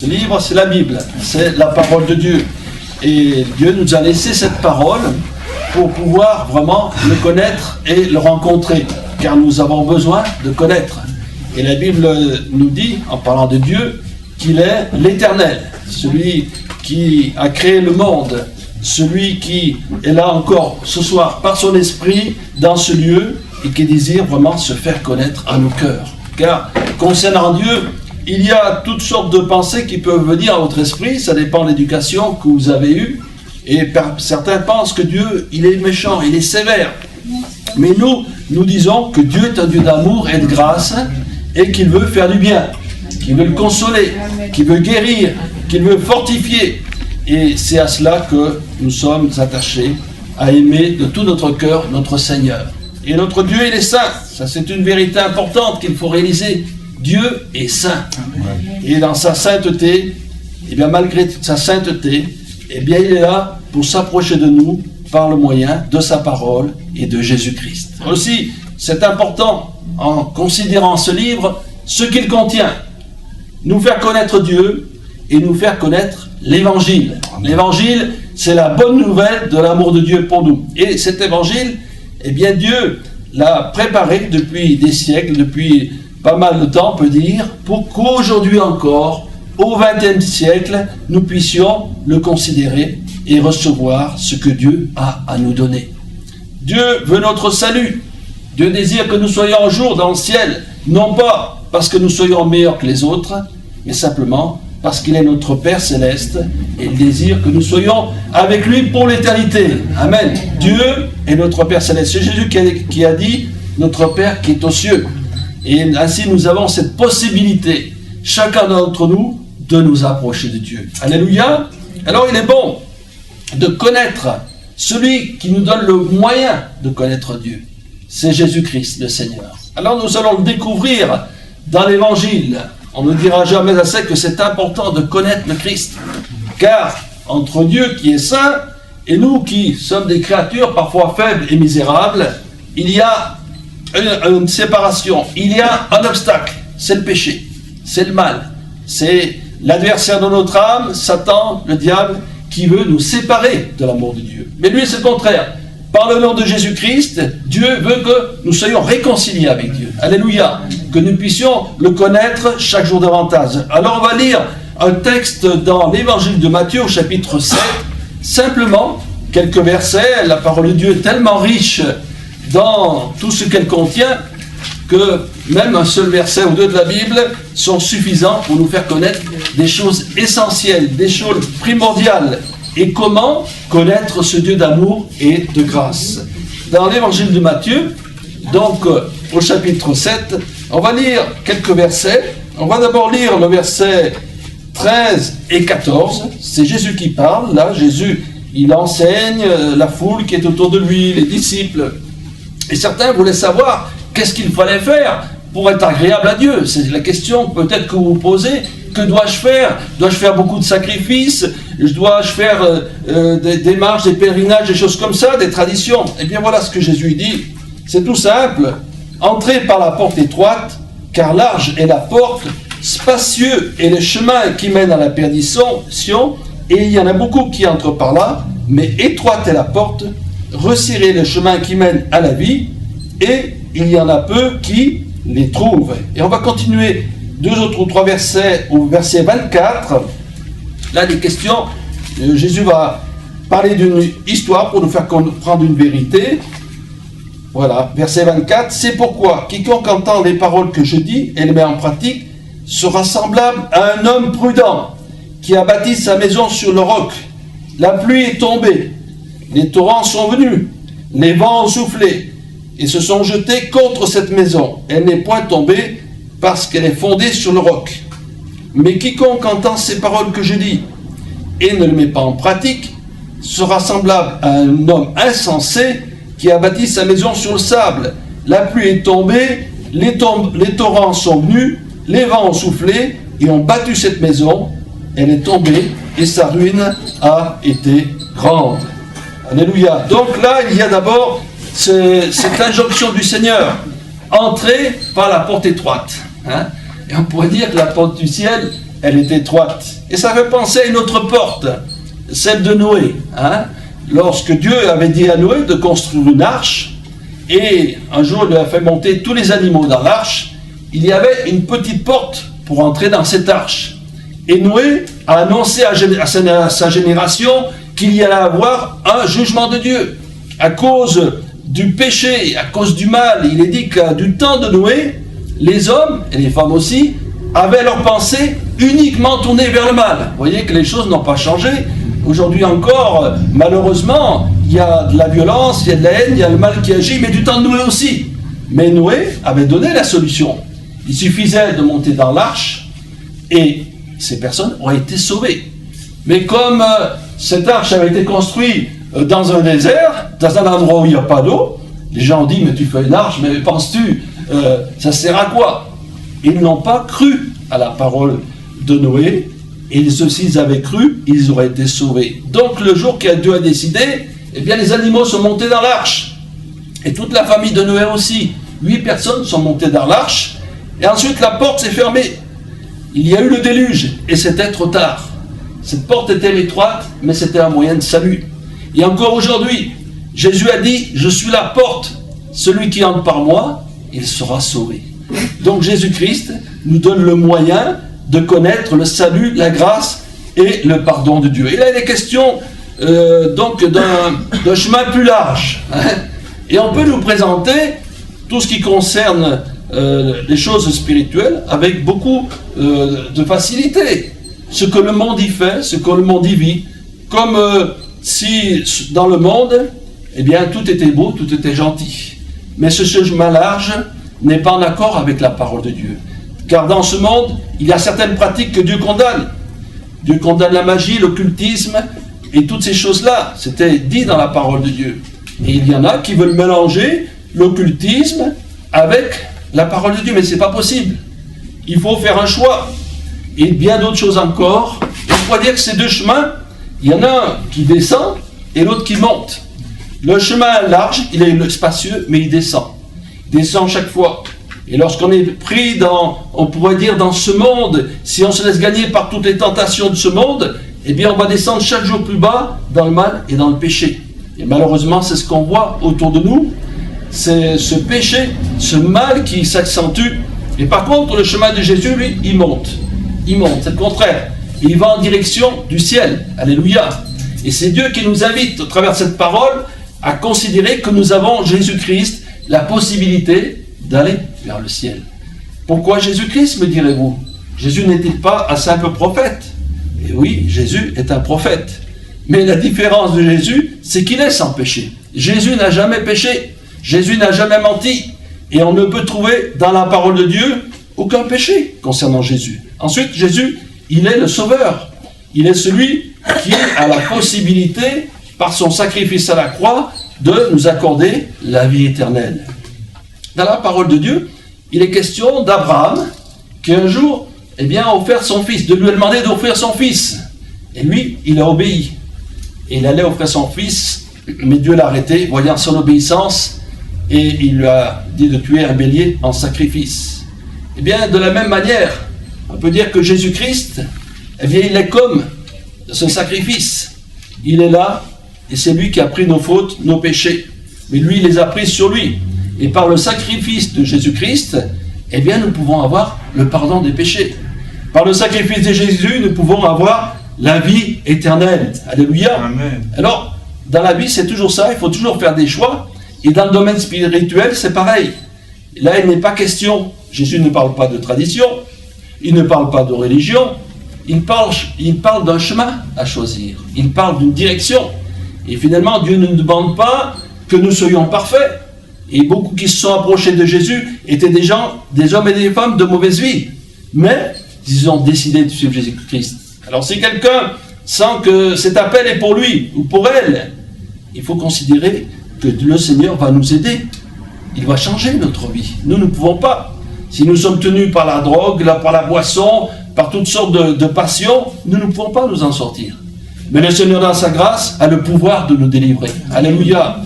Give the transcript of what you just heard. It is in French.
Ce livre, c'est la Bible, c'est la parole de Dieu. Et Dieu nous a laissé cette parole pour pouvoir vraiment le connaître et le rencontrer, car nous avons besoin de connaître. Et la Bible nous dit, en parlant de Dieu, qu'il est l'Éternel, celui qui a créé le monde, celui qui est là encore ce soir par son esprit dans ce lieu et qui désire vraiment se faire connaître à nos cœurs. Car concernant Dieu, il y a toutes sortes de pensées qui peuvent venir à votre esprit, ça dépend de l'éducation que vous avez eue, et certains pensent que Dieu, il est méchant, il est sévère. Mais nous disons que Dieu est un Dieu d'amour et de grâce, et qu'il veut faire du bien, qu'il veut le consoler, qu'il veut guérir, qu'il veut fortifier. Et c'est à cela que nous sommes attachés, à aimer de tout notre cœur notre Seigneur. Et notre Dieu, il est saint. Ça, c'est une vérité importante qu'il faut réaliser. Dieu est saint. Et dans sa sainteté, et bien malgré sa sainteté, eh bien il est là pour s'approcher de nous par le moyen de sa parole et de Jésus-Christ. Aussi, c'est important, en considérant ce livre, ce qu'il contient. Nous faire connaître Dieu et nous faire connaître l'Évangile. L'Évangile, c'est la bonne nouvelle de l'amour de Dieu pour nous. Et cet Évangile, eh bien Dieu l'a préparé depuis des siècles, depuis pas mal de temps, on peut dire, pour qu'aujourd'hui encore, au XXe siècle, nous puissions le considérer et recevoir ce que Dieu a à nous donner. Dieu veut notre salut. Dieu désire que nous soyons un jour dans le ciel, non pas parce que nous soyons meilleurs que les autres, mais simplement parce qu'il est notre Père Céleste et il désire que nous soyons avec lui pour l'éternité. Amen. Dieu est notre Père Céleste. C'est Jésus qui a dit, notre Père qui est aux cieux. Et ainsi nous avons cette possibilité, chacun d'entre nous, de nous approcher de Dieu. Alléluia. Alors il est bon de connaître celui qui nous donne le moyen de connaître Dieu. C'est Jésus-Christ, le Seigneur. Alors nous allons le découvrir dans l'Évangile. On ne dira jamais assez que c'est important de connaître le Christ. Car entre Dieu qui est saint et nous qui sommes des créatures parfois faibles et misérables, il y a une séparation, il y a un obstacle, c'est le péché, c'est le mal, c'est l'adversaire de notre âme, Satan, le diable, qui veut nous séparer de l'amour de Dieu. Mais lui, c'est le contraire. Par le nom de Jésus-Christ, Dieu veut que nous soyons réconciliés avec Dieu. Alléluia. Que nous puissions le connaître chaque jour davantage. Alors on va lire un texte dans l'évangile de Matthieu au chapitre 7. Simplement, quelques versets. La parole de Dieu est tellement riche dans tout ce qu'elle contient que même un seul verset ou deux de la Bible sont suffisants pour nous faire connaître des choses essentielles, des choses primordiales. Et comment connaître ce Dieu d'amour et de grâce. Dans l'évangile de Matthieu, donc au chapitre 7, on va lire quelques versets. On va d'abord lire le verset 13 et 14. C'est Jésus qui parle. Là, Jésus, il enseigne la foule qui est autour de lui, les disciples. Et certains voulaient savoir qu'est-ce qu'il fallait faire pour être agréable à Dieu. C'est la question peut-être que vous vous posez. Que dois-je faire? Dois-je faire beaucoup de sacrifices? Dois-je faire des marches, des pèlerinages, des choses comme ça, des traditions? Eh bien voilà ce que Jésus dit. C'est tout simple. Entrez par la porte étroite, car large est la porte, spacieux est le chemin qui mène à la perdition, et il y en a beaucoup qui entrent par là, mais étroite est la porte, resserrez le chemin qui mène à la vie, et il y en a peu qui les trouvent. Et on va continuer 2 autres ou 3 versets, au verset 24, là des questions, Jésus va parler d'une histoire pour nous faire comprendre une vérité. Voilà, verset 24, c'est pourquoi quiconque entend les paroles que je dis et les met en pratique sera semblable à un homme prudent qui a bâti sa maison sur le roc. La pluie est tombée, les torrents sont venus, les vents ont soufflé et se sont jetés contre cette maison. Elle n'est point tombée parce qu'elle est fondée sur le roc. Mais quiconque entend ces paroles que je dis et ne les met pas en pratique sera semblable à un homme insensé qui a bâti sa maison sur le sable. La pluie est tombée, les torrents sont venus, les vents ont soufflé et ont battu cette maison. Elle est tombée et sa ruine a été grande. Alléluia. Donc là, il y a d'abord cette injonction du Seigneur. Entrez par la porte étroite. Et on pourrait dire que la porte du ciel, elle est étroite. Et ça fait penser à une autre porte, celle de Noé. Hein? Lorsque Dieu avait dit à Noé de construire une arche, et un jour il lui a fait monter tous les animaux dans l'arche, il y avait une petite porte pour entrer dans cette arche. Et Noé a annoncé à sa génération qu'il y allait avoir un jugement de Dieu. À cause du péché, à cause du mal, il est dit que du temps de Noé, les hommes, et les femmes aussi, avaient leurs pensées uniquement tournées vers le mal. Vous voyez que les choses n'ont pas changé. Aujourd'hui encore, malheureusement, il y a de la violence, il y a de la haine, il y a le mal qui agit, mais du temps de Noé aussi. Mais Noé avait donné la solution. Il suffisait de monter dans l'arche et ces personnes ont été sauvées. Mais comme cette arche avait été construite dans un désert, dans un endroit où il n'y a pas d'eau, les gens ont dit, mais tu fais une arche, mais penses-tu, ça sert à quoi? Ils n'ont pas cru à la parole de Noé, et s'ils avaient cru, ils auraient été sauvés. Donc le jour que Dieu a décidé, eh bien les animaux sont montés dans l'arche. Et toute la famille de Noé aussi. 8 personnes sont montées dans l'arche, et ensuite la porte s'est fermée. Il y a eu le déluge, et c'était trop tard. Cette porte était étroite, mais c'était un moyen de salut. Et encore aujourd'hui, Jésus a dit, je suis la porte, celui qui entre par moi, il sera sauvé. Donc Jésus-Christ nous donne le moyen de connaître le salut, la grâce et le pardon de Dieu. Et là, il est question donc d'un chemin plus large. Hein, et on peut nous présenter tout ce qui concerne les choses spirituelles avec beaucoup de facilité. Ce que le monde y fait, ce que le monde y vit, comme si dans le monde, eh bien, tout était beau, tout était gentil. Mais ce chemin large n'est pas en accord avec la parole de Dieu. Car dans ce monde, il y a certaines pratiques que Dieu condamne. Dieu condamne la magie, l'occultisme et toutes ces choses-là. C'était dit dans la parole de Dieu. Et il y en a qui veulent mélanger l'occultisme avec la parole de Dieu, mais ce n'est pas possible. Il faut faire un choix. Et bien d'autres choses encore. Et on pourrait dire que ces deux chemins, il y en a un qui descend et l'autre qui monte. Le chemin large, il est spacieux, mais il descend. Il descend chaque fois. Et lorsqu'on est pris dans, on pourrait dire dans ce monde, si on se laisse gagner par toutes les tentations de ce monde, eh bien on va descendre chaque jour plus bas dans le mal et dans le péché. Et malheureusement, c'est ce qu'on voit autour de nous. C'est ce péché, ce mal qui s'accentue. Et par contre, le chemin de Jésus, lui, il monte. Il monte, c'est le contraire. Il va en direction du ciel. Alléluia. Et c'est Dieu qui nous invite, au travers de cette parole, à considérer que nous avons Jésus-Christ, la possibilité d'aller vers le ciel. Pourquoi Jésus-Christ, me direz-vous? Jésus n'était pas un simple prophète. Et oui, Jésus est un prophète. Mais la différence de Jésus, c'est qu'il est sans péché. Jésus n'a jamais péché. Jésus n'a jamais menti. Et on ne peut trouver dans la parole de Dieu aucun péché concernant Jésus. Ensuite, Jésus, il est le sauveur. Il est celui qui a la possibilité, par son sacrifice à la croix, de nous accorder la vie éternelle. Dans la parole de Dieu, il est question d'Abraham, qui un jour, eh bien, a offert son fils, de lui demander d'offrir son fils. Et lui, il a obéi. Et il allait offrir son fils, mais Dieu l'a arrêté, voyant son obéissance, et il lui a dit de tuer un bélier en sacrifice. Eh bien, de la même manière, on peut dire que Jésus-Christ, eh bien, il est comme ce sacrifice. Il est là, et c'est lui qui a pris nos fautes, nos péchés. Mais lui, il les a pris sur lui. Et par le sacrifice de Jésus-Christ, eh bien, nous pouvons avoir le pardon des péchés. Par le sacrifice de Jésus, nous pouvons avoir la vie éternelle. Alléluia. Amen. Alors, dans la vie, c'est toujours ça, il faut toujours faire des choix. Et dans le domaine spirituel, c'est pareil. Là, il n'est pas question, Jésus ne parle pas de tradition, il ne parle pas de religion, il parle d'un chemin à choisir, il parle d'une direction. Et finalement, Dieu ne nous demande pas que nous soyons parfaits. Et beaucoup qui se sont approchés de Jésus étaient des gens, des hommes et des femmes de mauvaise vie. Mais ils ont décidé de suivre Jésus-Christ. Alors si quelqu'un sent que cet appel est pour lui ou pour elle, il faut considérer que le Seigneur va nous aider. Il va changer notre vie. Nous ne pouvons pas. Si nous sommes tenus par la drogue, par la boisson, par toutes sortes de passions, nous ne pouvons pas nous en sortir. Mais le Seigneur dans sa grâce a le pouvoir de nous délivrer. Alléluia.